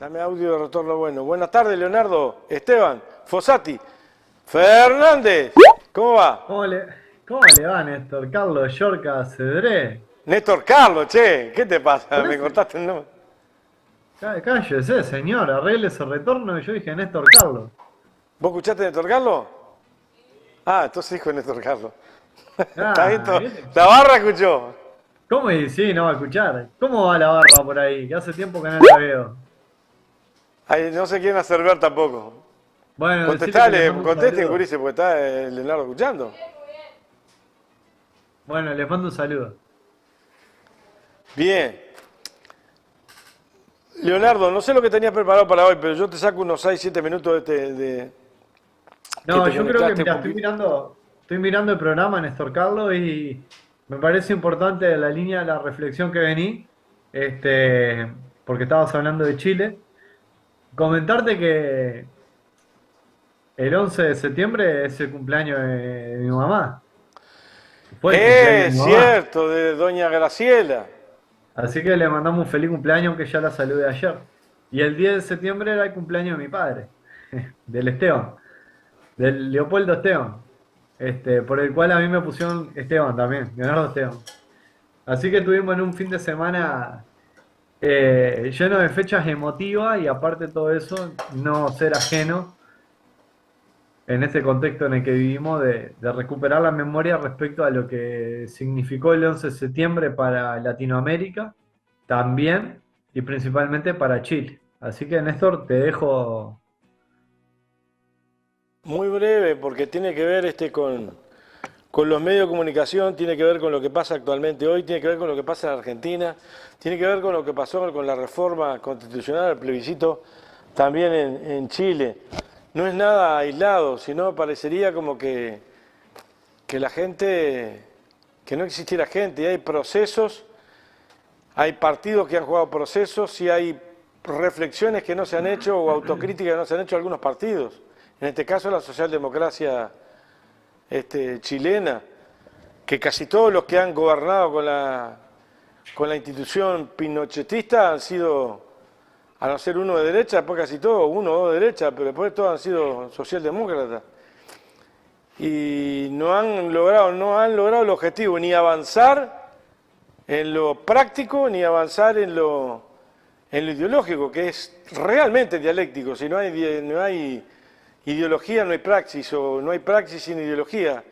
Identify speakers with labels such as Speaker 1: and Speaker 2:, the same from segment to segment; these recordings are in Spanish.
Speaker 1: Dame audio de retorno bueno. Buenas tardes, Leonardo, Esteban, Fossati, Fernández. ¿Cómo va?
Speaker 2: ¿Cómo le va, Néstor? Carlos, Yorca, Cedré.
Speaker 1: Néstor Carlos, che, ¿qué te pasa?
Speaker 2: Por
Speaker 1: Me
Speaker 2: eso,
Speaker 1: cortaste el nombre.
Speaker 2: cállese, señor, arregle ese retorno y yo dije Néstor Carlos.
Speaker 1: ¿Vos escuchaste Néstor Carlos? Ah, entonces dijo Néstor Carlos. Está bien
Speaker 2: Ah,
Speaker 1: todo. La barra escuchó.
Speaker 2: ¿cómo y sí, no va a escuchar? ¿Cómo va la barra por ahí? Que hace tiempo que no la veo.
Speaker 1: Ay, no se quieren hacer tampoco.
Speaker 2: Bueno, decirle que le
Speaker 1: Contestale,
Speaker 2: mando un
Speaker 1: contesten,
Speaker 2: saludo.
Speaker 1: Curice, porque está Leonardo escuchando.
Speaker 2: Bueno, les mando un saludo.
Speaker 1: Bien. Leonardo, no sé lo que tenías preparado para hoy, pero yo te saco unos 6, 7 minutos que
Speaker 2: No,
Speaker 1: te
Speaker 2: yo creo que,
Speaker 1: conectaste un
Speaker 2: mira,
Speaker 1: poquito.
Speaker 2: estoy mirando el programa, Néstor Carlos, y me parece importante la línea de la reflexión que vení, porque estabas hablando de Chile. Comentarte que el 11 de septiembre es el cumpleaños de mi mamá. Fue el cumpleaños de
Speaker 1: Es
Speaker 2: mi mamá.
Speaker 1: cierto, de doña Graciela.
Speaker 2: Así que le mandamos un feliz cumpleaños, aunque ya la saludé ayer. Y el 10 de septiembre era el cumpleaños de mi padre, del Esteban, del Leopoldo Esteban, por el cual a mí me pusieron Esteban también, Leonardo Esteban. Así que tuvimos en un fin de semana lleno de fechas emotivas y aparte de todo eso, no ser ajeno en este contexto en el que vivimos de recuperar la memoria respecto a lo que significó el 11 de septiembre para Latinoamérica, también y principalmente para Chile. Así que Néstor, te dejo.
Speaker 1: Muy breve, porque tiene que ver con los medios de comunicación, tiene que ver con lo que pasa actualmente hoy, tiene que ver con lo que pasa en Argentina, tiene que ver con lo que pasó con la reforma constitucional, el plebiscito también en Chile. No es nada aislado, sino parecería como que la gente, que no existiera gente, y hay procesos, hay partidos que han jugado procesos y hay reflexiones que no se han hecho o autocríticas que no se han hecho algunos partidos. En este caso la socialdemocracia chilena, que casi todos los que han gobernado con la institución pinochetista han sido, a no ser uno de derecha, después casi todos, uno o dos de derecha, pero después todos han sido socialdemócratas. Y no han logrado el objetivo, ni avanzar en lo práctico, ni avanzar en lo ideológico, que es realmente dialéctico. Si no hay ideología, no hay praxis, o no hay praxis sin ideología,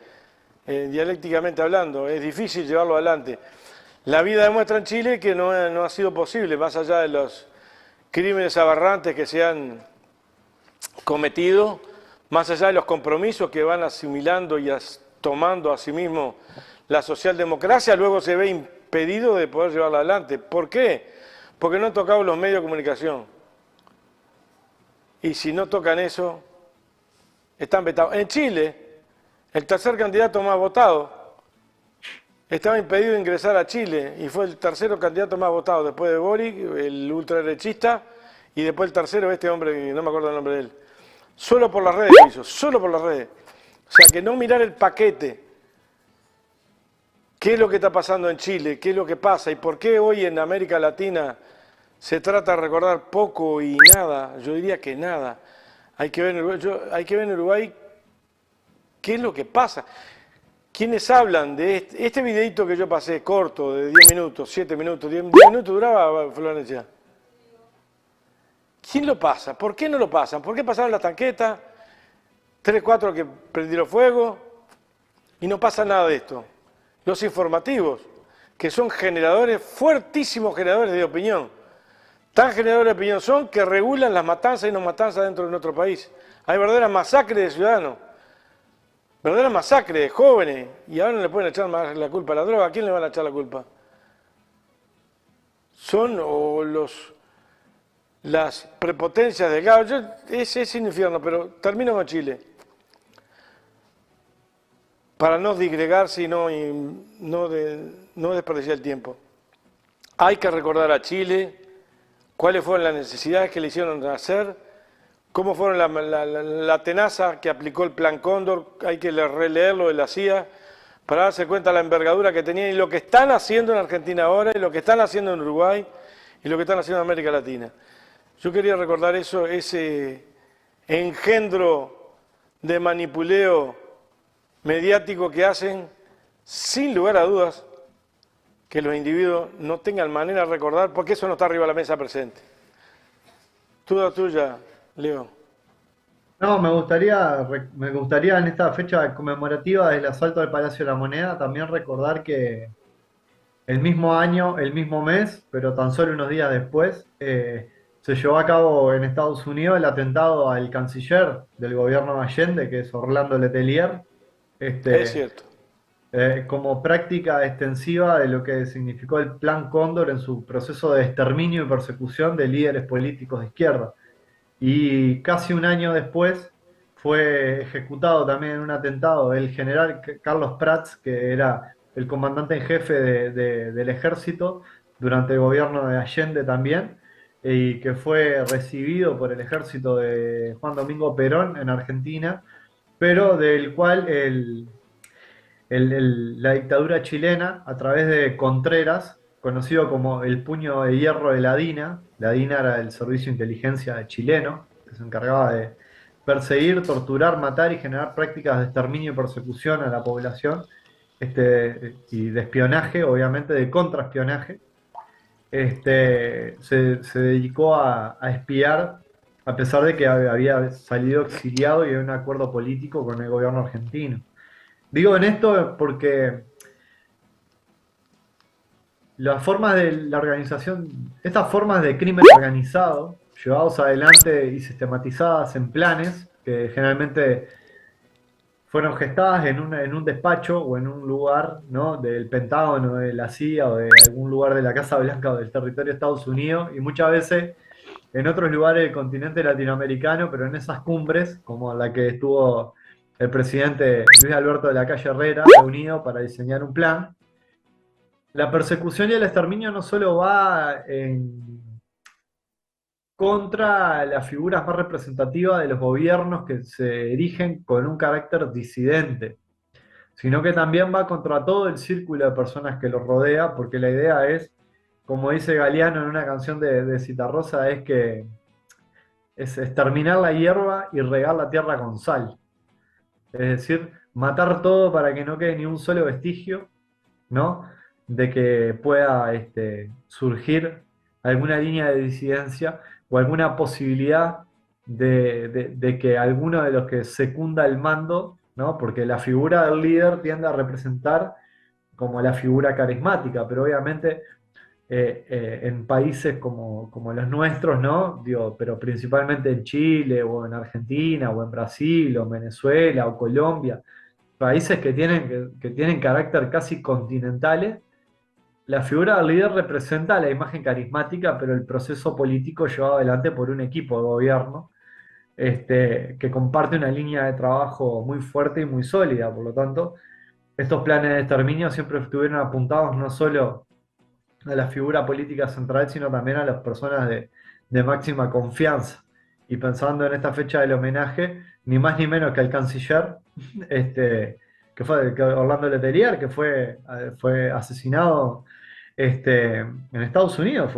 Speaker 1: dialécticamente hablando. Es difícil llevarlo adelante. La vida demuestra en Chile que no ha sido posible, más allá de los crímenes aberrantes que se han cometido, más allá de los compromisos que van asimilando y tomando a sí mismo la socialdemocracia, luego se ve impedido de poder llevarla adelante. ¿Por qué? Porque no han tocado los medios de comunicación. Y si no tocan eso, están vetados. En Chile, el tercer candidato más votado estaba impedido de ingresar a Chile y fue el tercer candidato más votado después de Boric, el ultraderechista, y después el tercero, este hombre, no me acuerdo el nombre de él. Solo por las redes lo hizo, solo por las redes. O sea, que no mirar el paquete. ¿Qué es lo que está pasando en Chile? ¿Qué es lo que pasa? ¿Y por qué hoy en América Latina se trata de recordar poco y nada? Yo diría que nada. Hay que ver en Uruguay qué es lo que pasa. ¿Quiénes hablan de este videito que yo pasé, corto, de 10 minutos, 7 minutos, 10 minutos duraba, Florencia? ¿Quién lo pasa? ¿Por qué no lo pasan? ¿Por qué pasaron las tanquetas? 3, 4 que prendieron fuego y no pasa nada de esto. Los informativos, que son generadores, fuertísimos generadores de opinión. Tan generadores de opinión son que regulan las matanzas y no matanzas dentro de nuestro país. Hay verdaderas masacres de ciudadanos, verdaderas masacres de jóvenes, y ahora no le pueden echar más la culpa a la droga. ¿A quién le van a echar la culpa? Son las prepotencias del gado. Es un infierno, pero termino con Chile. Para no digregarse y no desperdiciar el tiempo. Hay que recordar a Chile cuáles fueron las necesidades que le hicieron nacer, cómo fueron la tenaza que aplicó el Plan Cóndor. Hay que releerlo de la CIA para darse cuenta de la envergadura que tenía y lo que están haciendo en Argentina ahora, y lo que están haciendo en Uruguay, y lo que están haciendo en América Latina. Yo quería recordar eso, ese engendro de manipuleo mediático que hacen, sin lugar a dudas, que los individuos no tengan manera de recordar, porque eso no está arriba de la mesa presente. Duda tuya, Leo.
Speaker 2: No, me gustaría en esta fecha conmemorativa del asalto al Palacio de la Moneda también recordar que el mismo año, el mismo mes, pero tan solo unos días después, se llevó a cabo en Estados Unidos el atentado al canciller del gobierno de Allende, que es Orlando Letelier,
Speaker 1: Es
Speaker 2: este,
Speaker 1: cierto.
Speaker 2: como práctica extensiva de lo que significó el Plan Cóndor en su proceso de exterminio y persecución de líderes políticos de izquierda. Y casi un año después fue ejecutado también en un atentado el general Carlos Prats, que era el comandante en jefe del ejército durante el gobierno de Allende también, y que fue recibido por el ejército de Juan Domingo Perón en Argentina, pero del cual la dictadura chilena, a través de Contreras, conocido como el puño de hierro de la DINA era el servicio de inteligencia chileno, que se encargaba de perseguir, torturar, matar y generar prácticas de exterminio y persecución a la población, y de espionaje, obviamente de contraespionaje. Se dedicó a espiar, a pesar de que había salido exiliado y había un acuerdo político con el gobierno argentino. Digo en esto porque las formas de la organización, estas formas de crimen organizado, llevados adelante y sistematizadas en planes, que generalmente fueron gestadas en un despacho o en un lugar, ¿no? Del Pentágono, de la CIA o de algún lugar de la Casa Blanca o del territorio de Estados Unidos, y muchas veces en otros lugares del continente latinoamericano, pero en esas cumbres, como la que estuvo el presidente Luis Alberto de la Calle Herrera, reunido para diseñar un plan. La persecución y el exterminio no solo va en contra las figuras más representativas de los gobiernos que se erigen con un carácter disidente, sino que también va contra todo el círculo de personas que los rodea, porque la idea es, como dice Galeano en una canción de Citarrosa, es que es exterminar la hierba y regar la tierra con sal. Es decir, matar todo para que no quede ni un solo vestigio, ¿no? De que pueda surgir alguna línea de disidencia o alguna posibilidad de que alguno de los que secunda el mando, ¿no? Porque la figura del líder tiende a representar como la figura carismática, pero obviamente en países como los nuestros, ¿no? Digo, pero principalmente en Chile o en Argentina o en Brasil o en Venezuela o Colombia, países que tienen carácter casi continentales, la figura del líder representa la imagen carismática, pero el proceso político llevado adelante por un equipo de gobierno que comparte una línea de trabajo muy fuerte y muy sólida. Por lo tanto, estos planes de exterminio siempre estuvieron apuntados no solo a la figura política central, sino también a las personas de máxima confianza. Y pensando en esta fecha del homenaje, ni más ni menos que al canciller, que Orlando Letelier, que fue asesinado en Estados Unidos,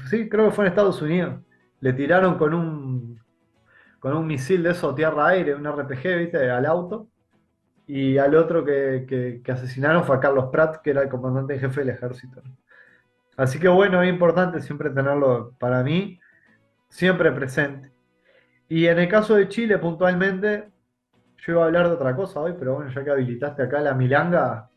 Speaker 2: sí, creo que fue en Estados Unidos. Le tiraron con un misil de eso tierra-aire, un RPG, ¿viste? Al auto. Y al otro que asesinaron fue a Carlos Prat, que era el comandante en jefe del ejército. Así que bueno, es importante siempre tenerlo, para mí, siempre presente. Y en el caso de Chile, puntualmente, yo iba a hablar de otra cosa hoy, pero bueno, ya que habilitaste acá la milanga,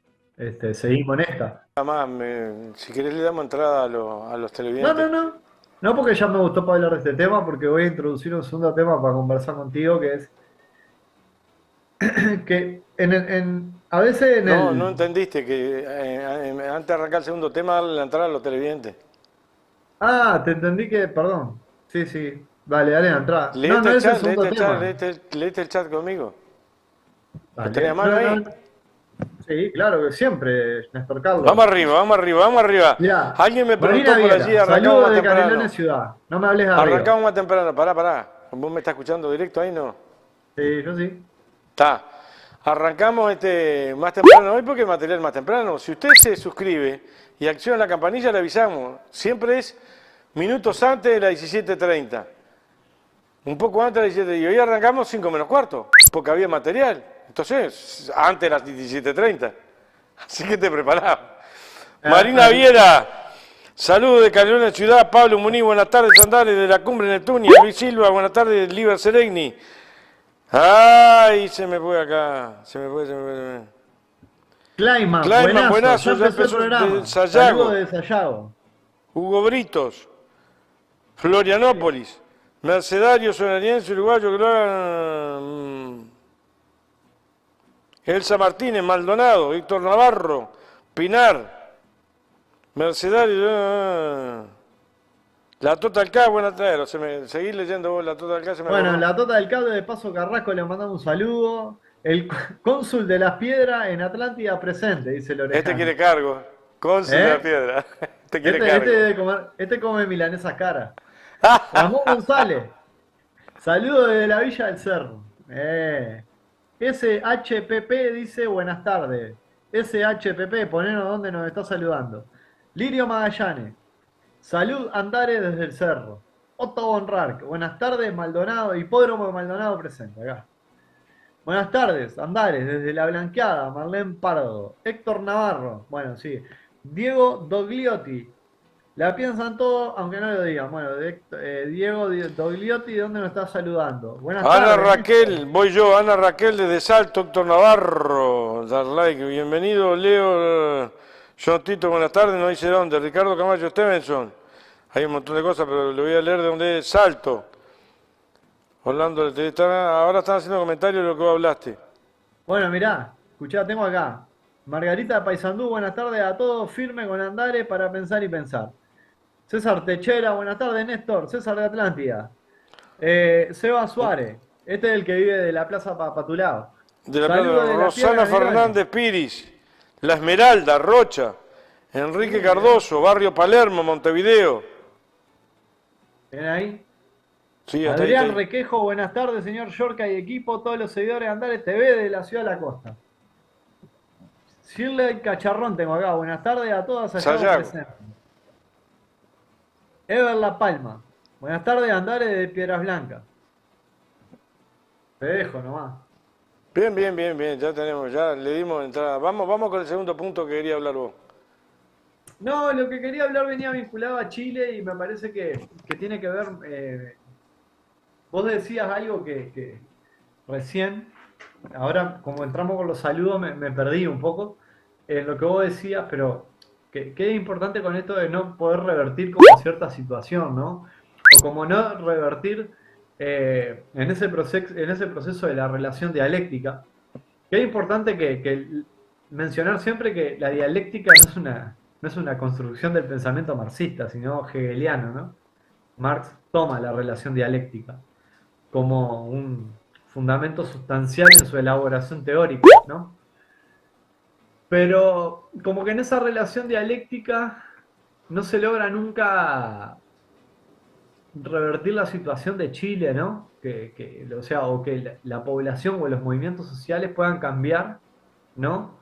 Speaker 2: seguimos en esta.
Speaker 1: Nada más, si querés le damos entrada a los
Speaker 2: No, no,
Speaker 1: televidentes.
Speaker 2: no. No porque ya me gustó para hablar de este tema, porque voy a introducir un segundo tema para conversar contigo, que es que a veces en
Speaker 1: No, no
Speaker 2: el...
Speaker 1: entendiste que antes de arrancar el segundo tema, darle la entrada a los televidentes.
Speaker 2: Ah, te entendí que, perdón. Sí, sí. Dale, dale la entrada. No,
Speaker 1: Leete
Speaker 2: no
Speaker 1: el
Speaker 2: es el
Speaker 1: chat, leete
Speaker 2: segundo
Speaker 1: el chat,
Speaker 2: tema.
Speaker 1: leete el chat conmigo. ¿Lo tenés a
Speaker 2: Dale.
Speaker 1: mano
Speaker 2: No,
Speaker 1: ahí?
Speaker 2: no. Sí, claro que siempre, Néstor Carlos.
Speaker 1: Vamos arriba, vamos arriba, vamos arriba.
Speaker 2: Mirá,
Speaker 1: Alguien me
Speaker 2: Marina
Speaker 1: preguntó por allí,
Speaker 2: Viera,
Speaker 1: arrancamos
Speaker 2: saludos
Speaker 1: más
Speaker 2: de Canelones
Speaker 1: temprano.
Speaker 2: Ciudad. No me hables de arriba.
Speaker 1: Arrancamos más temprano, pará. ¿Vos me estás escuchando directo ahí? No.
Speaker 2: Sí, yo sí.
Speaker 1: Está. Arrancamos más temprano hoy porque el material más temprano. Si usted se suscribe y acciona la campanilla, le avisamos. Siempre es minutos antes de las 17:30. Un poco antes de las 17:30. Y hoy arrancamos 5 menos cuarto, porque había material. Entonces, antes de las 17:30. Así que te preparás. Marina Viera, saludos de Calderón Ciudad. Pablo Muniz, buenas tardes. Andales de la Cumbre Neptunia. Luis Silva, buenas tardes. Liber Seregni. Ay, se me fue acá. Se me fue.
Speaker 2: Kleiman,
Speaker 1: buenazo, ya empezó
Speaker 2: el programa.
Speaker 1: de Sayago.
Speaker 2: Saludos de Sayago.
Speaker 1: Hugo Britos, Florianópolis, Mercedario, Sonariense, Uruguayo, Elsa Martínez, Maldonado, Víctor Navarro, Pinar, Mercedario, la Total K, buenas tardes, seguí leyendo vos la Total K, se me
Speaker 2: Bueno,
Speaker 1: borró.
Speaker 2: la Tota del Cable de Paso Carrasco le mandamos un saludo. El cónsul de las Piedras en Atlántida presente, dice Lorejano.
Speaker 1: Este quiere cargo, cónsul de la piedra, este quiere cargo.
Speaker 2: Este come milanesa cara. Ramón González, saludo desde la Villa del Cerro. SHPP dice buenas tardes. SHPP, ponenos dónde nos está saludando. Lirio Magallanes, salud Andares desde el Cerro. Otto Bonrark, buenas tardes Maldonado, Hipódromo de Maldonado presente, acá. Buenas tardes, Andares, desde La Blanqueada, Marlene Pardo, Héctor Navarro, bueno, sí, Diego Dogliotti, la piensan todo, aunque no lo digan, bueno, Diego Dogliotti, ¿dónde nos está saludando? Buenas
Speaker 1: Ana
Speaker 2: tardes.
Speaker 1: Raquel, voy yo, Ana Raquel desde Salto, Héctor Navarro, dar like, bienvenido, Leo, John Tito, buenas tardes, no dice dónde, Ricardo Camacho Stevenson, hay un montón de cosas, pero le voy a leer de dónde es Salto. Orlando, ahora están haciendo comentarios de lo que vos hablaste.
Speaker 2: Bueno, mirá, escuchá, tengo acá. Margarita de Paysandú, buenas tardes a todos, firme con Andares para pensar y pensar. César Techera, buenas tardes, Néstor, César de Atlántida. Seba Suárez, este es el que vive de la Plaza Papatulao.
Speaker 1: De la Plaza, Rosana Fernández Piris, La Esmeralda, Rocha, Enrique Cardoso, Barrio Palermo, Montevideo.
Speaker 2: ¿Ven ahí?
Speaker 1: Sí,
Speaker 2: Adrián Requejo, buenas tardes, señor Yorca y equipo, todos los seguidores de Andares TV de la ciudad de la costa. Shirley Cacharrón tengo acá, buenas tardes a todas allá presentes. Ever La Palma, buenas tardes Andares de Piedras Blancas. Te dejo nomás.
Speaker 1: Bien, ya tenemos, ya le dimos entrada. Vamos con el segundo punto que quería hablar vos.
Speaker 2: No, lo que quería hablar venía vinculado a Chile y me parece que tiene que ver... vos decías algo que recién, ahora como entramos con los saludos me perdí un poco en lo que vos decías, pero que es importante con esto de no poder revertir como cierta situación, ¿no? O como no revertir en ese proceso de la relación dialéctica, que es importante que mencionar siempre que la dialéctica no es una construcción del pensamiento marxista, sino hegeliano, ¿no? Marx toma la relación dialéctica como un fundamento sustancial en su elaboración teórica, ¿no? Pero como que en esa relación dialéctica no se logra nunca revertir la situación de Chile, ¿no? O que la población o los movimientos sociales puedan cambiar, ¿no?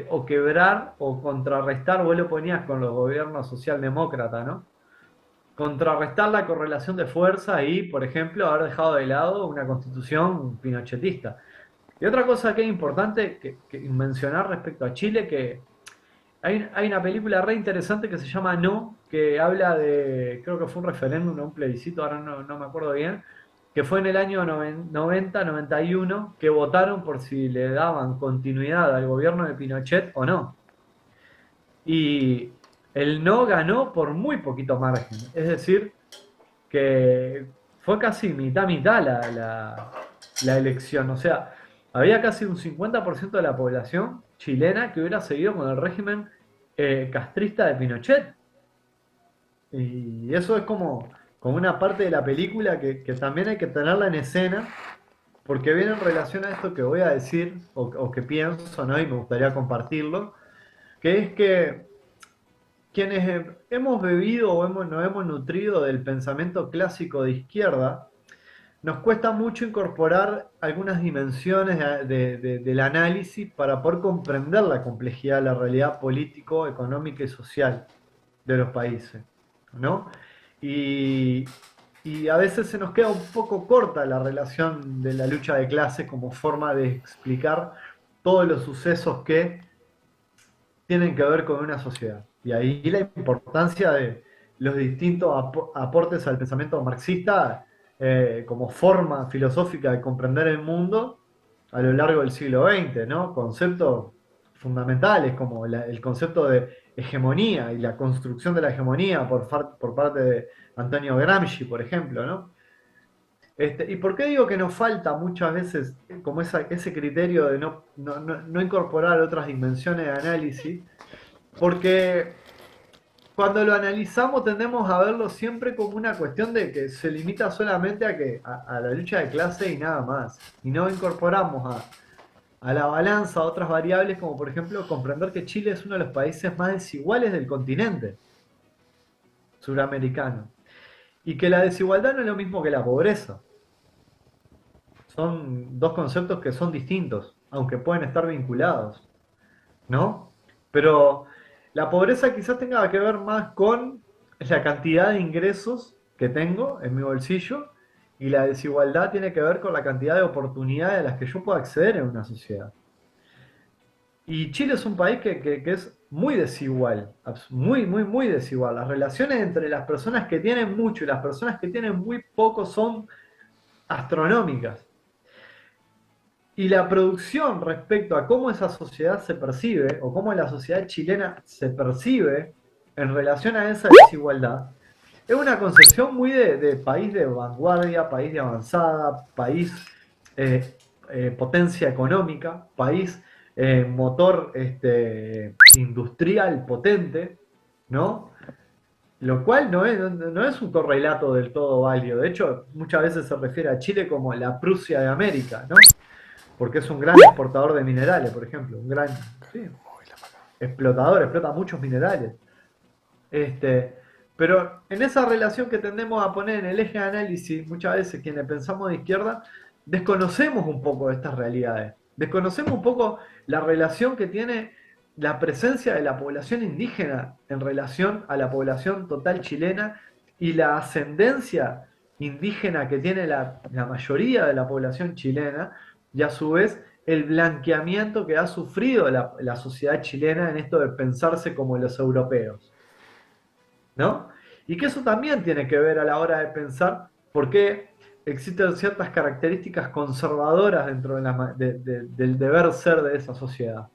Speaker 2: O quebrar o contrarrestar, vos lo ponías con los gobiernos socialdemócratas, ¿no? Contrarrestar la correlación de fuerza y, por ejemplo, haber dejado de lado una constitución pinochetista. Y otra cosa que es importante que mencionar respecto a Chile, que hay una película re interesante que se llama No, que habla de, creo que fue un referéndum o un plebiscito, ahora no me acuerdo bien, que fue en el año 90-91, que votaron por si le daban continuidad al gobierno de Pinochet o no. Y el no ganó por muy poquito margen. Es decir, que fue casi mitad-mitad la elección. O sea, había casi un 50% de la población chilena que hubiera seguido con el régimen castrista de Pinochet. Y eso es como una parte de la película que también hay que tenerla en escena, porque viene en relación a esto que voy a decir, o que pienso, ¿no? Y me gustaría compartirlo, que es que quienes hemos bebido o nos hemos nutrido del pensamiento clásico de izquierda, nos cuesta mucho incorporar algunas dimensiones del análisis para poder comprender la complejidad de la realidad político, económica y social de los países, ¿no? Y, y a veces se nos queda un poco corta la relación de la lucha de clases como forma de explicar todos los sucesos que tienen que ver con una sociedad. Y ahí la importancia de los distintos aportes al pensamiento marxista como forma filosófica de comprender el mundo a lo largo del siglo XX, ¿no? Conceptos fundamentales como el concepto de hegemonía y la construcción de la hegemonía por parte de Antonio Gramsci, por ejemplo, ¿no? ¿Y por qué digo que nos falta muchas veces como ese criterio de no incorporar otras dimensiones de análisis? Porque cuando lo analizamos tendemos a verlo siempre como una cuestión de que se limita solamente a la lucha de clase y nada más. Y no incorporamos a la balanza otras variables como por ejemplo comprender que Chile es uno de los países más desiguales del continente suramericano. Y que la desigualdad no es lo mismo que la pobreza. Son dos conceptos que son distintos, aunque pueden estar vinculados, ¿no? Pero la pobreza quizás tenga que ver más con la cantidad de ingresos que tengo en mi bolsillo y la desigualdad tiene que ver con la cantidad de oportunidades a las que yo puedo acceder en una sociedad. Y Chile es un país que es muy desigual, muy desigual. Las relaciones entre las personas que tienen mucho y las personas que tienen muy poco son astronómicas. Y la producción respecto a cómo esa sociedad se percibe o cómo la sociedad chilena se percibe en relación a esa desigualdad es una concepción muy de país de vanguardia, país de avanzada, país eh, potencia económica, país motor industrial potente, ¿no? Lo cual no es un correlato del todo válido. De hecho, muchas veces se refiere a Chile como la Prusia de América, ¿no? Porque es un gran exportador de minerales, por ejemplo, un gran sí, explotador, explota muchos minerales. Este, pero en esa relación que tendemos a poner en el eje de análisis, muchas veces quienes pensamos de izquierda, desconocemos un poco de estas realidades. Desconocemos un poco la relación que tiene la presencia de la población indígena en relación a la población total chilena y la ascendencia indígena que tiene la mayoría de la población chilena y a su vez el blanqueamiento que ha sufrido la sociedad chilena en esto de pensarse como los europeos. ¿No? Y que eso también tiene que ver a la hora de pensar por qué existen ciertas características conservadoras dentro del deber ser de esa sociedad,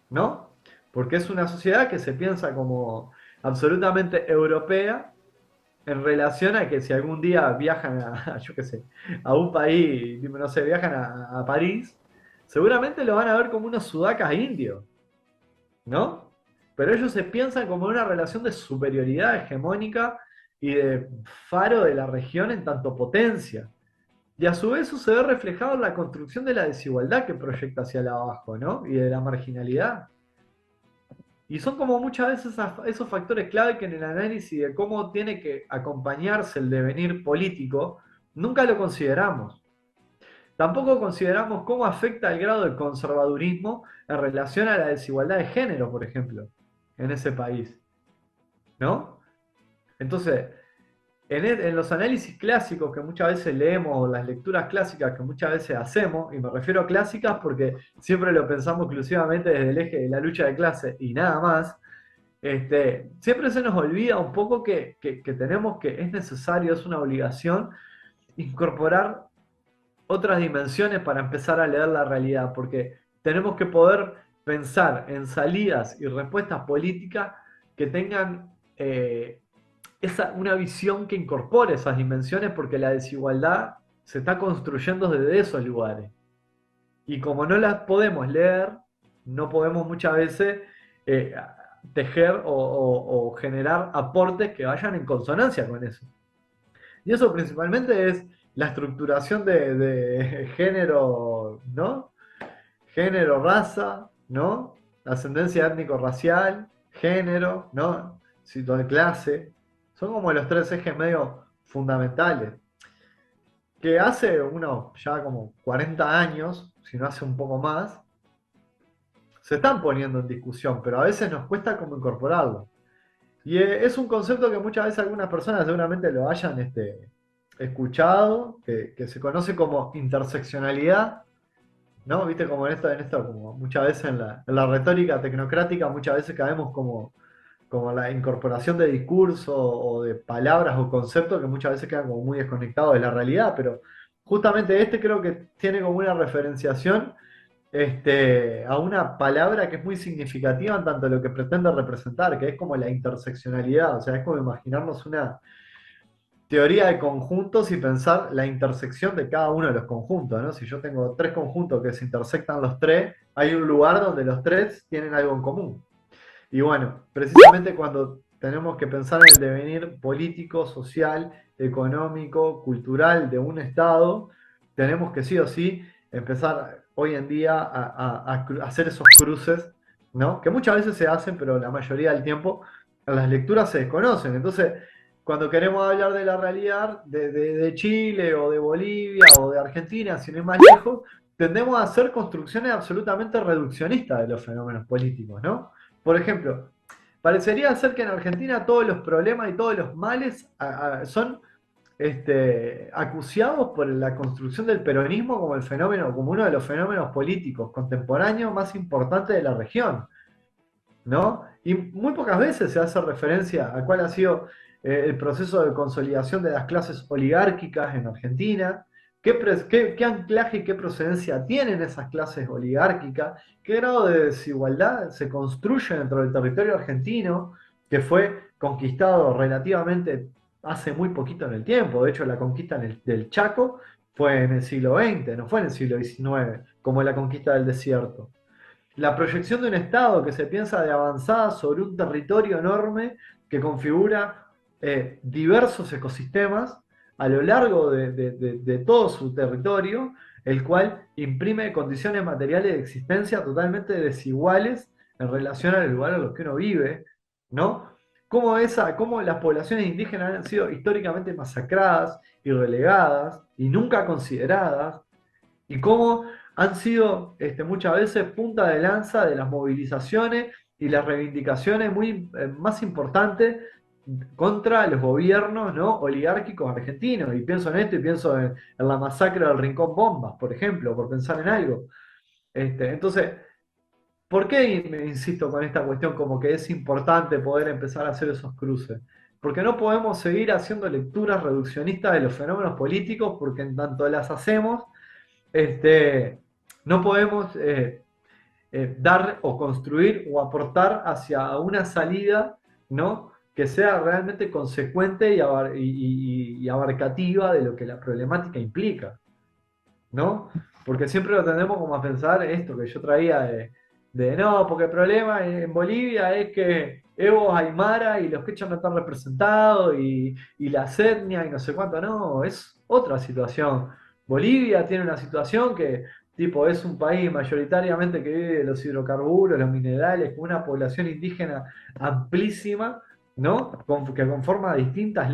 Speaker 2: ¿no? Porque es una sociedad que se piensa como absolutamente europea en relación a que si algún día viajan yo qué sé, a un país, no sé, viajan a París, seguramente lo van a ver como unos sudacas indios, ¿no? Pero ellos se piensan como una relación de superioridad hegemónica y de faro de la región en tanto potencia. Y a su vez eso se ve reflejado en la construcción de la desigualdad que proyecta hacia el abajo, ¿no? Y de la marginalidad. Y son como muchas veces esos factores clave que en el análisis de cómo tiene que acompañarse el devenir político, nunca lo consideramos. Tampoco consideramos cómo afecta el grado de conservadurismo en relación a la desigualdad de género, por ejemplo, en ese país, ¿no? Entonces, en los análisis clásicos que muchas veces leemos, o las lecturas clásicas que muchas veces hacemos, y me refiero a clásicas porque siempre lo pensamos exclusivamente desde el eje de la lucha de clase y nada más, siempre se nos olvida un poco que tenemos que, es necesario, es una obligación, incorporar otras dimensiones para empezar a leer la realidad, porque tenemos que poder pensar en salidas y respuestas políticas que tengan una visión que incorpore esas dimensiones, porque la desigualdad se está construyendo desde esos lugares. Y como no las podemos leer, no podemos muchas veces eh, tejer o generar aportes que vayan en consonancia con eso. Y eso principalmente es la estructuración de género, ¿no? Género, raza, ¿no? Ascendencia étnico-racial, género, ¿no? Situación de clase. Son como los tres ejes medio fundamentales. Que hace unos ya como 40 años, si no hace un poco más, se están poniendo en discusión, pero a veces nos cuesta como incorporarlo. Y es un concepto que muchas veces algunas personas seguramente lo hayan escuchado, que se conoce como interseccionalidad, ¿no? Viste, como en esto, como muchas veces en la retórica tecnocrática, muchas veces caemos como la incorporación de discurso o de palabras o conceptos que muchas veces quedan como muy desconectados de la realidad, pero justamente este creo que tiene como una referenciación a una palabra que es muy significativa en tanto lo que pretende representar, que es como la interseccionalidad, o sea, es como imaginarnos una teoría de conjuntos y pensar la intersección de cada uno de los conjuntos, ¿no? Si yo tengo tres conjuntos que se intersectan los tres, hay un lugar donde los tres tienen algo en común. Y bueno, precisamente cuando tenemos que pensar en el devenir político, social, económico, cultural de un Estado, tenemos que sí o sí empezar hoy en día a hacer esos cruces, ¿no? Que muchas veces se hacen, pero la mayoría del tiempo en las lecturas se desconocen. Entonces, cuando queremos hablar de la realidad de Chile o de Bolivia o de Argentina, sin ir más lejos, tendemos a hacer construcciones absolutamente reduccionistas de los fenómenos políticos, ¿no? Por ejemplo, parecería ser que en Argentina todos los problemas y todos los males son acuciados por la construcción del peronismo como el fenómeno, como uno de los fenómenos políticos contemporáneos más importantes de la región, ¿no? Y muy pocas veces se hace referencia a cuál ha sido el proceso de consolidación de las clases oligárquicas en Argentina, qué anclaje y qué procedencia tienen esas clases oligárquicas, qué grado de desigualdad se construye dentro del territorio argentino, que fue conquistado relativamente hace muy poquito en el tiempo. De hecho, la conquista del Chaco fue en el siglo XX, no fue en el siglo XIX, como la conquista del desierto. La proyección de un Estado que se piensa de avanzada sobre un territorio enorme que configura diversos ecosistemas a lo largo de todo su territorio, el cual imprime condiciones materiales de existencia totalmente desiguales en relación al lugar en los que uno vive, ¿no? Cómo las poblaciones indígenas han sido históricamente masacradas y relegadas y nunca consideradas, y cómo han sido muchas veces punta de lanza de las movilizaciones y las reivindicaciones más importantes contra los gobiernos, ¿no? Oligárquicos argentinos. Y pienso en esto y pienso en la masacre del Rincón Bombas, por ejemplo, por pensar en algo. Entonces, ¿por qué me insisto con esta cuestión como que es importante poder empezar a hacer esos cruces? Porque no podemos seguir haciendo lecturas reduccionistas de los fenómenos políticos, porque en tanto las hacemos, este, no podemos dar o construir o aportar hacia una salida, ¿no? Que sea realmente consecuente y abarcativa de lo que la problemática implica, ¿no? Porque siempre lo tendemos como a pensar esto que yo traía no, porque el problema en Bolivia es que Evo Aymara y los quechas no están representados y las etnias y no sé cuánto, no, es otra situación. Bolivia tiene una situación que, tipo, es un país mayoritariamente que vive de los hidrocarburos, los minerales, con una población indígena amplísima, ¿no? Que conforma distintos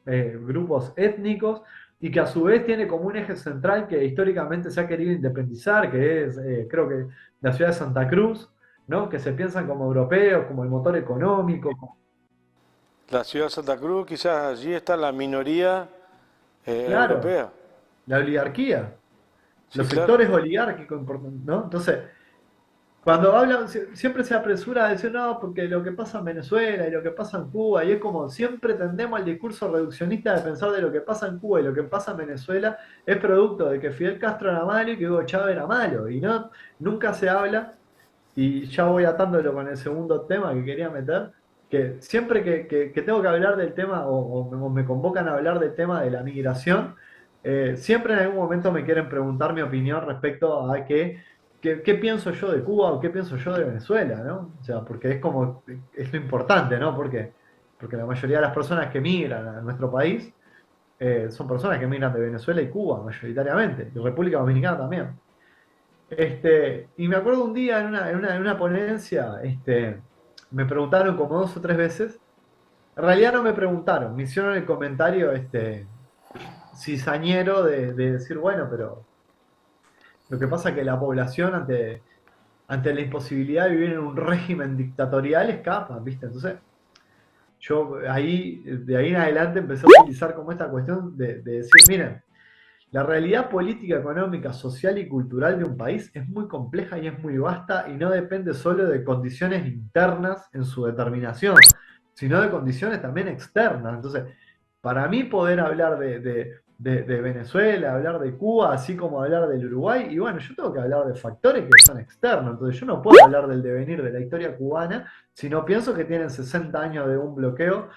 Speaker 2: grupos étnicos y que a su vez tiene como un eje central que históricamente se ha querido independizar, que es, creo que la ciudad de Santa Cruz, ¿no? Que se piensan como europeos, como el motor económico.
Speaker 1: La ciudad de Santa Cruz, quizás allí está la minoría
Speaker 2: Claro,
Speaker 1: europea.
Speaker 2: la oligarquía,
Speaker 1: Sí,
Speaker 2: los
Speaker 1: claro.
Speaker 2: sectores oligárquicos, ¿no? Entonces, cuando hablan, siempre se apresura a decir, no, porque lo que pasa en Venezuela y lo que pasa en Cuba, y es como siempre tendemos al discurso reduccionista de pensar de lo que pasa en Cuba y lo que pasa en Venezuela es producto de que Fidel Castro era malo y que Hugo Chávez era malo, y no, nunca se habla, y ya voy atándolo con el segundo tema que quería meter, que siempre que tengo que hablar del tema o me convocan a hablar del tema de la migración, siempre en algún momento me quieren preguntar mi opinión respecto a qué pienso yo de Cuba o qué pienso yo de Venezuela, ¿no? O sea, porque es lo importante, ¿no? Porque la mayoría de las personas que migran a nuestro país son personas que migran de Venezuela y Cuba, mayoritariamente, y República Dominicana también. Y me acuerdo un día en una ponencia, me preguntaron como dos o tres veces. En realidad no me preguntaron, me hicieron el comentario cizañero de decir, bueno, pero lo que pasa es que la población ante la imposibilidad de vivir en un régimen dictatorial escapa, ¿viste? Entonces, Yo ahí, de ahí en adelante empecé a utilizar como esta cuestión de decir, miren, la realidad política, económica, social y cultural de un país es muy compleja y es muy vasta y no depende solo de condiciones internas en su determinación, sino de condiciones también externas. Entonces, para mí poder hablar de Venezuela, hablar de Cuba, así como hablar del Uruguay, y bueno, yo tengo que hablar de factores que son externos. Entonces, yo no puedo hablar del devenir de la historia cubana si no pienso que tienen 60 años de un bloqueo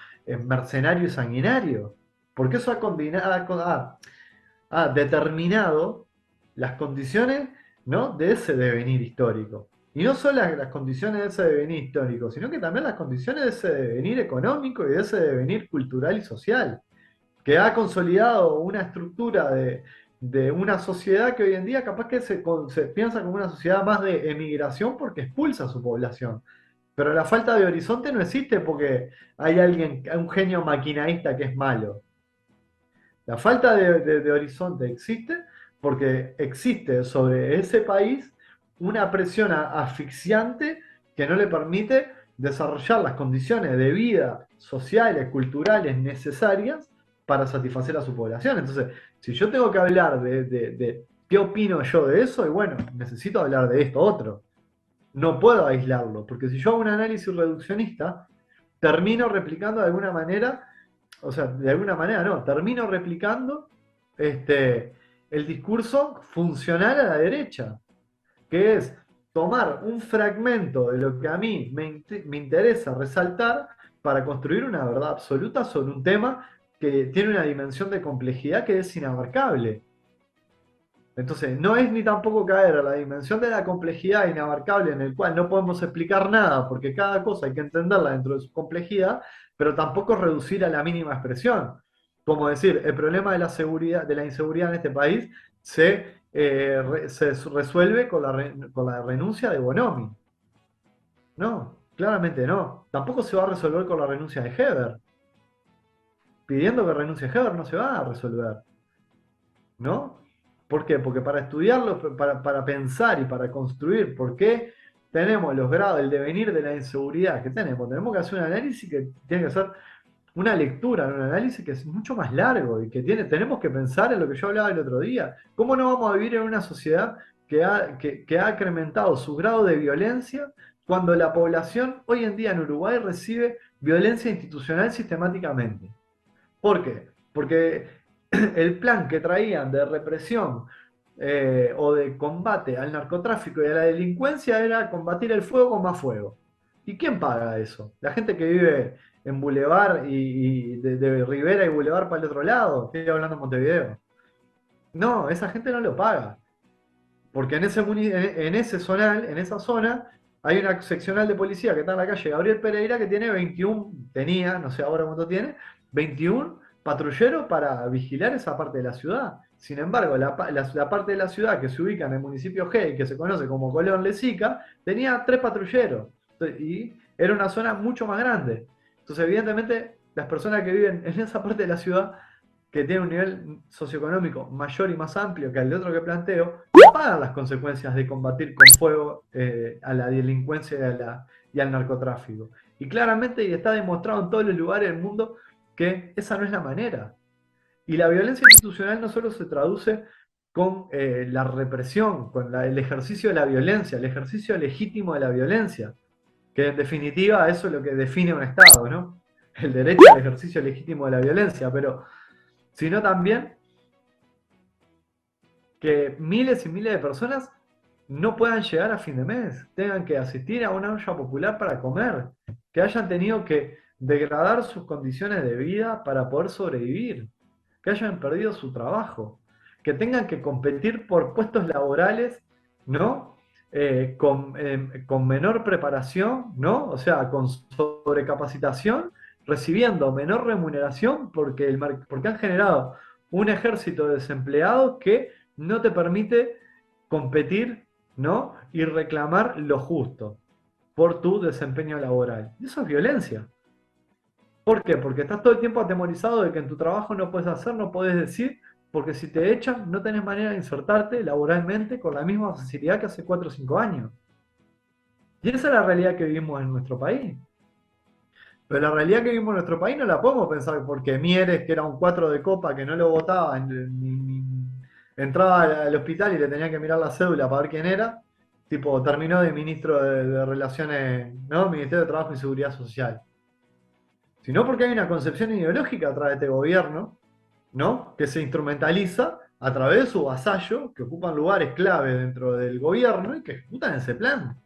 Speaker 2: mercenario y sanguinario. Porque eso ha determinado las condiciones, ¿no?, de ese devenir histórico. Y no solo las condiciones de ese devenir histórico, sino que también las condiciones de ese devenir económico y de ese devenir cultural y social, que ha consolidado una estructura de una sociedad que hoy en día capaz que se piensa como una sociedad más de emigración porque expulsa a su población. Pero la falta de horizonte no existe porque hay alguien, un genio maquinaísta que es malo. La falta de horizonte existe porque existe sobre ese país una presión asfixiante que no le permite desarrollar las condiciones de vida sociales, culturales necesarias para satisfacer a su población. Entonces, si yo tengo que hablar de qué opino yo de eso, y bueno, necesito hablar de esto otro. No puedo aislarlo, porque si yo hago un análisis reduccionista, termino replicando de alguna manera, o sea, de alguna manera no, termino replicando este, el discurso funcional a la derecha, que es tomar un fragmento de lo que a mí me interesa resaltar para construir una verdad absoluta sobre un tema que tiene una dimensión de complejidad que es inabarcable. Entonces, no es ni tampoco caer a la dimensión de la complejidad inabarcable en el cual no podemos explicar nada porque cada cosa hay que entenderla dentro de su complejidad, pero tampoco reducir a la mínima expresión. Como decir, el problema de la seguridad, de la inseguridad en este país se resuelve con la renuncia de Bonomi. No, claramente no. Tampoco se va a resolver con la renuncia de Heber. Pidiendo que renuncie Heber no se va a resolver. ¿No? ¿Por qué? Porque para estudiarlo, para pensar y para construir por qué tenemos los grados, el devenir de la inseguridad que tenemos que hacer un análisis que tiene que ser una lectura, un análisis que es mucho más largo y que tenemos que pensar en lo que yo hablaba el otro día. ¿Cómo no vamos a vivir en una sociedad que ha incrementado su grado de violencia cuando la población hoy en día en Uruguay recibe violencia institucional sistemáticamente? ¿Por qué? Porque el plan que traían de represión o de combate al narcotráfico y a la delincuencia era combatir el fuego con más fuego. ¿Y quién paga eso? La gente que vive en Boulevard y de Rivera y Boulevard para el otro lado, estoy hablando de Montevideo. No, esa gente no lo paga. Porque en ese zonal, en esa zona, hay una seccional de policía que está en la calle Gabriel Pereira que tiene 21, tenía, no sé ahora cuánto tiene, 21 patrulleros para vigilar esa parte de la ciudad. Sin embargo, la parte de la ciudad que se ubica en el municipio G y que se conoce como Colón Lezica, tenía 3 patrulleros. Y era una zona mucho más grande. Entonces, evidentemente, las personas que viven en esa parte de la ciudad que tiene un nivel socioeconómico mayor y más amplio que el de otro que planteo, no pagan las consecuencias de combatir con fuego a la delincuencia y al narcotráfico. Y claramente y está demostrado en todos los lugares del mundo que esa no es la manera. Y la violencia institucional no solo se traduce con la represión, con el ejercicio de la violencia, el ejercicio legítimo de la violencia, que en definitiva eso es lo que define un Estado, ¿no? El derecho al ejercicio legítimo de la violencia, pero sino también que miles y miles de personas no puedan llegar a fin de mes, tengan que asistir a una olla popular para comer, que hayan tenido que degradar sus condiciones de vida para poder sobrevivir, que hayan perdido su trabajo, que tengan que competir por puestos laborales, ¿no? Con menor preparación, ¿no? O sea, con sobrecapacitación, recibiendo menor remuneración porque han generado un ejército de desempleados que no te permite competir, ¿no? Y reclamar lo justo por tu desempeño laboral. Y eso es violencia. ¿Por qué? Porque estás todo el tiempo atemorizado de que en tu trabajo no puedes hacer, no puedes decir, porque si te echan no tenés manera de insertarte laboralmente con la misma facilidad que hace 4 o 5 años. Y esa es la realidad que vivimos en nuestro país. Pero la realidad que vimos en nuestro país no la podemos pensar porque Mieres, que era un 4 de copa que no lo votaba, entraba al hospital y le tenía que mirar la cédula para ver quién era, tipo, terminó de ministro de Relaciones, ¿no? Ministerio de Trabajo y Seguridad Social. Sino porque hay una concepción ideológica atrás de este gobierno, ¿no? Que se instrumentaliza a través de su vasallo, que ocupan lugares clave dentro del gobierno y que ejecutan ese plan.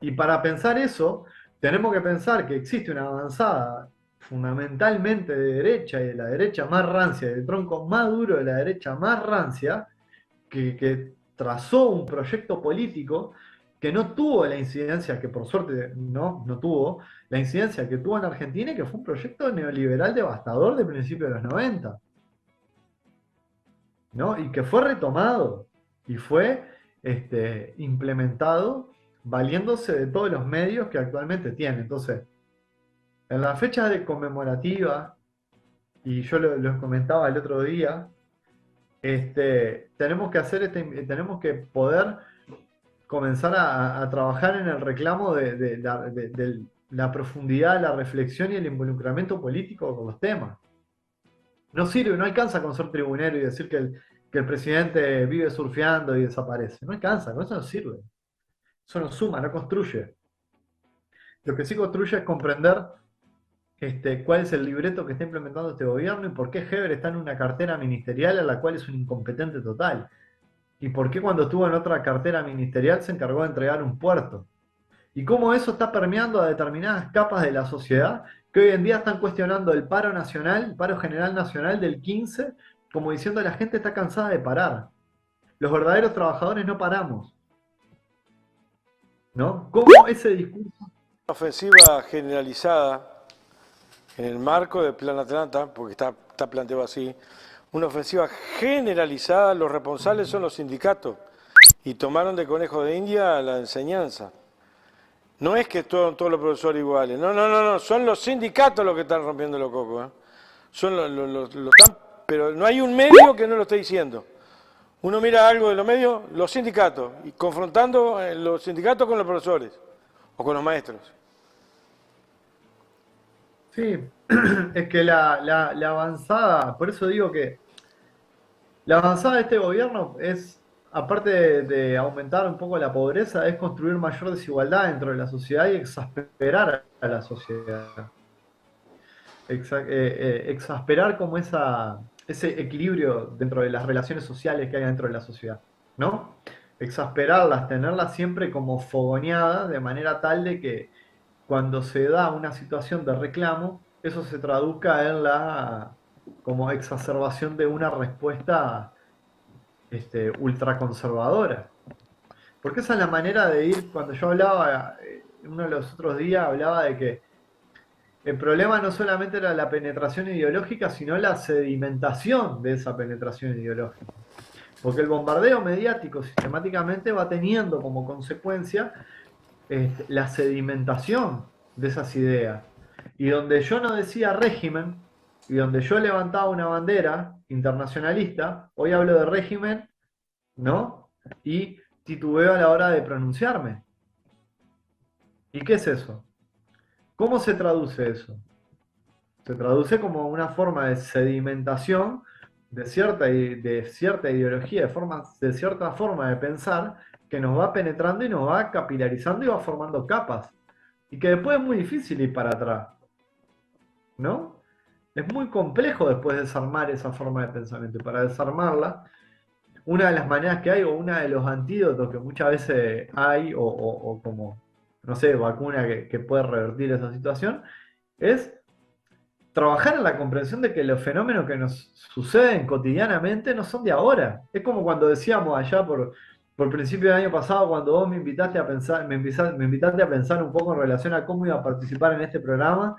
Speaker 2: Y para pensar eso, tenemos que pensar que existe una avanzada fundamentalmente de derecha y de la derecha más rancia, del tronco más duro de la derecha más rancia, que trazó un proyecto político que no tuvo la incidencia que por suerte no tuvo, la incidencia que tuvo en Argentina y que fue un proyecto neoliberal devastador de principios de los 90, ¿no? Y que fue retomado y fue implementado valiéndose de todos los medios que actualmente tiene. Entonces, en la fecha de conmemorativa, y yo lo comentaba el otro día, tenemos que tenemos que poder comenzar a trabajar en el reclamo de la profundidad, la reflexión y el involucramiento político con los temas. No sirve, no alcanza con ser tribunero y decir que el presidente vive surfeando y desaparece. No alcanza, con eso no sirve. Eso no suma, no construye. Lo que sí construye es comprender cuál es el libreto que está implementando este gobierno y por qué Heber está en una cartera ministerial a la cual es un incompetente total. Y por qué cuando estuvo en otra cartera ministerial se encargó de entregar un puerto. Y cómo eso está permeando a determinadas capas de la sociedad que hoy en día están cuestionando el paro nacional, el paro general nacional del 15, como diciendo la gente está cansada de parar. Los verdaderos trabajadores no paramos. ¿No? ¿Cómo ese discurso?
Speaker 1: Una ofensiva generalizada en el marco del Plan Atlanta, porque está planteado así, una ofensiva generalizada, los responsables son los sindicatos y tomaron de conejo de India la enseñanza. No es que todos los profesores iguales, no, son los sindicatos los que están rompiendo los cocos. Son pero no hay un medio que no lo esté diciendo. Uno mira algo de los medios, los sindicatos, y confrontando los sindicatos con los profesores o con los maestros.
Speaker 2: Sí, es que la avanzada, por eso digo que la avanzada de este gobierno es, aparte de aumentar un poco la pobreza, es construir mayor desigualdad dentro de la sociedad y exasperar a la sociedad. Exasperar como ese equilibrio dentro de las relaciones sociales que hay dentro de la sociedad, ¿no? Exasperarlas, tenerlas siempre como fogoneadas de manera tal de que cuando se da una situación de reclamo, eso se traduzca en la como exacerbación de una respuesta ultraconservadora. Porque esa es la manera de ir, cuando yo hablaba, uno de los otros días hablaba de que el problema no solamente era la penetración ideológica, sino la sedimentación de esa penetración ideológica. Porque el bombardeo mediático sistemáticamente va teniendo como consecuencia la sedimentación de esas ideas. Y donde yo no decía régimen, y donde yo levantaba una bandera internacionalista, hoy hablo de régimen, ¿no? Y titubeo a la hora de pronunciarme. ¿Y qué es eso? ¿Cómo se traduce eso? Se traduce como una forma de sedimentación de cierta ideología, de cierta forma de pensar que nos va penetrando y nos va capilarizando y va formando capas. Y que después es muy difícil ir para atrás, ¿no? Es muy complejo después desarmar esa forma de pensamiento. Y para desarmarla, una de las maneras que hay, o uno de los antídotos que muchas veces hay, o como, no sé, vacuna que puede revertir esa situación, es trabajar en la comprensión de que los fenómenos que nos suceden cotidianamente no son de ahora. Es como cuando decíamos allá por principio del año pasado, cuando vos me invitaste a pensar, me invitaste a pensar un poco en relación a cómo iba a participar en este programa,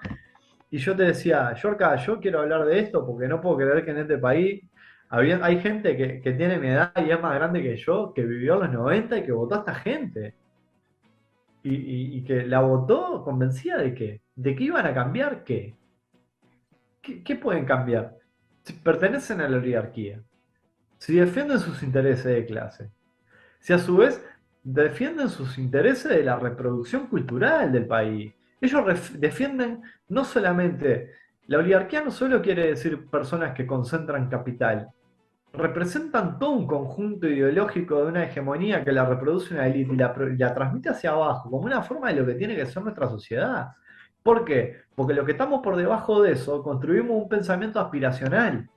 Speaker 2: y yo te decía, Yorka, yo quiero hablar de esto porque no puedo creer que en este país hay gente que tiene mi edad y es más grande que yo, que vivió en los 90 y que votó a esta gente. Y que la votó convencida de que iban a cambiar qué. ¿Qué pueden cambiar? Si pertenecen a la oligarquía, si defienden sus intereses de clase, si a su vez defienden sus intereses de la reproducción cultural del país. Ellos defienden no solamente, la oligarquía no solo quiere decir personas que concentran capital, representan todo un conjunto ideológico de una hegemonía que la reproduce una élite y la transmite hacia abajo, como una forma de lo que tiene que ser nuestra sociedad. ¿Por qué? Porque lo que estamos por debajo de eso, construimos un pensamiento aspiracional,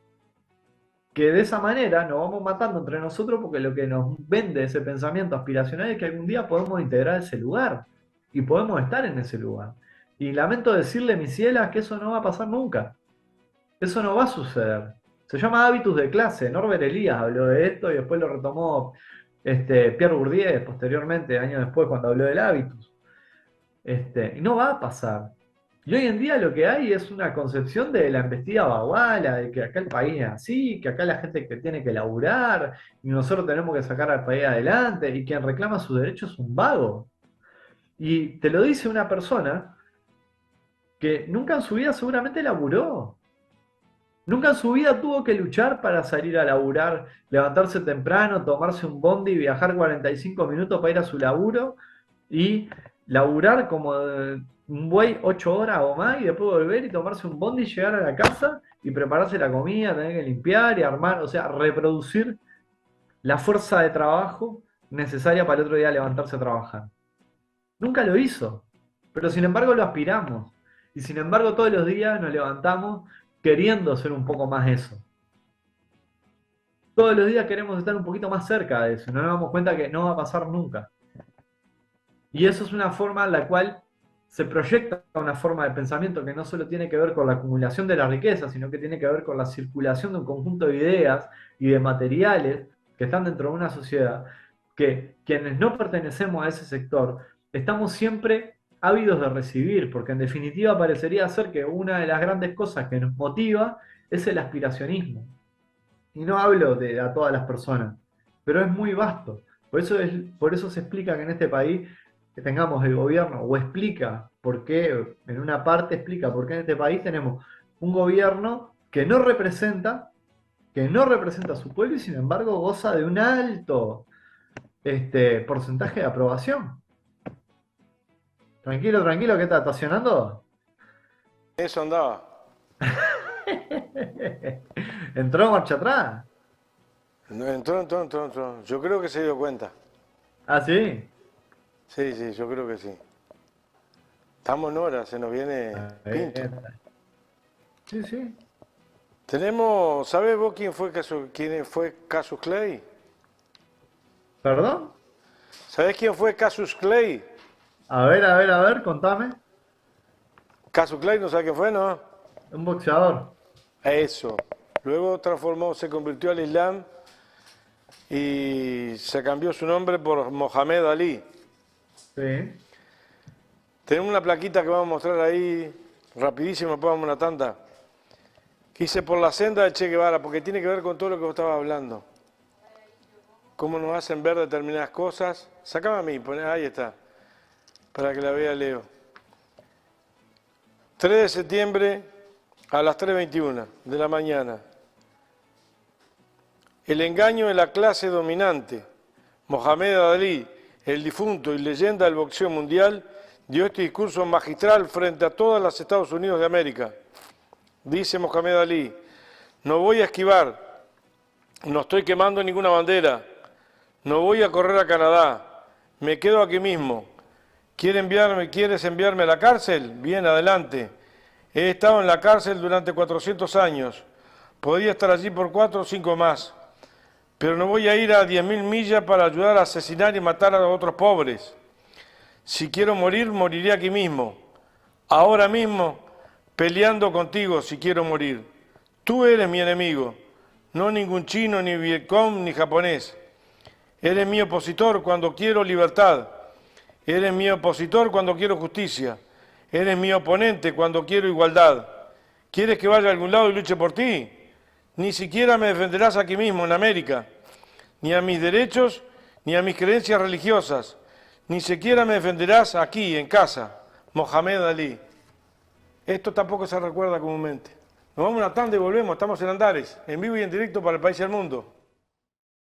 Speaker 2: que de esa manera nos vamos matando entre nosotros porque lo que nos vende ese pensamiento aspiracional es que algún día podemos integrar ese lugar y podemos estar en ese lugar. Y lamento decirle, mis cielas, que eso no va a pasar nunca. Eso no va a suceder. Se llama hábitus de clase. Norbert Elias habló de esto y después lo retomó Pierre Bourdieu posteriormente, años después, cuando habló del hábitus. Y no va a pasar. Y hoy en día lo que hay es una concepción de la embestida baguala, de que acá el país es así, que acá la gente que tiene que laburar y nosotros tenemos que sacar al país adelante y quien reclama sus derechos es un vago. Y te lo dice una persona que nunca en su vida seguramente laburó. Nunca en su vida tuvo que luchar para salir a laburar, levantarse temprano, tomarse un bondi, viajar 45 minutos para ir a su laburo y laburar como un buey 8 horas o más y después volver y tomarse un bondi, llegar a la casa y prepararse la comida, tener que limpiar y armar, o sea, reproducir la fuerza de trabajo necesaria para el otro día levantarse a trabajar. Nunca lo hizo, pero sin embargo lo aspiramos. Y sin embargo todos los días nos levantamos queriendo ser un poco más eso. Todos los días queremos estar un poquito más cerca de eso. No nos damos cuenta que no va a pasar nunca. Y eso es una forma en la cual se proyecta una forma de pensamiento que no solo tiene que ver con la acumulación de la riqueza, sino que tiene que ver con la circulación de un conjunto de ideas y de materiales que están dentro de una sociedad, que quienes no pertenecemos a ese sector, estamos siempre ávidos de recibir, porque en definitiva parecería ser que una de las grandes cosas que nos motiva es el aspiracionismo. Y no hablo de a todas las personas, pero es muy vasto. Por eso se explica que en este país que tengamos el gobierno, o explica por qué, en una parte explica por qué en este país tenemos un gobierno que no representa a su pueblo y sin embargo goza de un alto porcentaje de aprobación. Tranquilo, tranquilo, ¿qué está estacionando?
Speaker 1: Eso andaba.
Speaker 2: Entró marcha atrás.
Speaker 1: No, entró. Yo creo que se dio cuenta.
Speaker 2: Ah, sí.
Speaker 1: Sí, yo creo que sí. Estamos en hora, se nos viene Pinto.
Speaker 2: Sí, sí.
Speaker 1: Tenemos, ¿sabés vos quién fue Cassius Clay?
Speaker 2: ¿Perdón?
Speaker 1: ¿Sabés quién fue Cassius Clay?
Speaker 2: A ver, contame.
Speaker 1: Cassius Clay, ¿no sabés quién fue, no?
Speaker 2: Un boxeador.
Speaker 1: Eso. Luego se convirtió al Islam y se cambió su nombre por Mohamed Ali.
Speaker 2: Sí.
Speaker 1: Tenemos una plaquita que vamos a mostrar ahí rapidísimo, después vamos a una tanda. Que dice por la senda de Che Guevara, porque tiene que ver con todo lo que vos estabas hablando. Cómo nos hacen ver determinadas cosas. Sácame a mí, ahí está, para que la vea Leo. 3 de septiembre a las 3:21 de la mañana. El engaño de la clase dominante. Mohamed Ali, el difunto y leyenda del boxeo mundial, dio este discurso magistral frente a todas las Estados Unidos de América. Dice Mohamed Ali, no voy a esquivar, no estoy quemando ninguna bandera, no voy a correr a Canadá, me quedo aquí mismo. ¿Quieres enviarme a la cárcel? Bien, adelante. He estado en la cárcel durante 400 años, podría estar allí por 4 o 5 más, pero no voy a ir a 10.000 millas para ayudar a asesinar y matar a otros pobres. Si quiero morir, moriré aquí mismo, ahora mismo, peleando contigo si quiero morir. Tú eres mi enemigo, no ningún chino, ni vietcong, ni japonés. Eres mi opositor cuando quiero libertad. Eres mi opositor cuando quiero justicia. Eres mi oponente cuando quiero igualdad. ¿Quieres que vaya a algún lado y luche por ti? Ni siquiera me defenderás aquí mismo, en América. Ni a mis derechos, ni a mis creencias religiosas. Ni siquiera me defenderás aquí, en casa. Mohamed Ali. Esto tampoco se recuerda comúnmente. Nos vamos a una tanda y volvemos. Estamos en Andares, en vivo y en directo para el país y el mundo.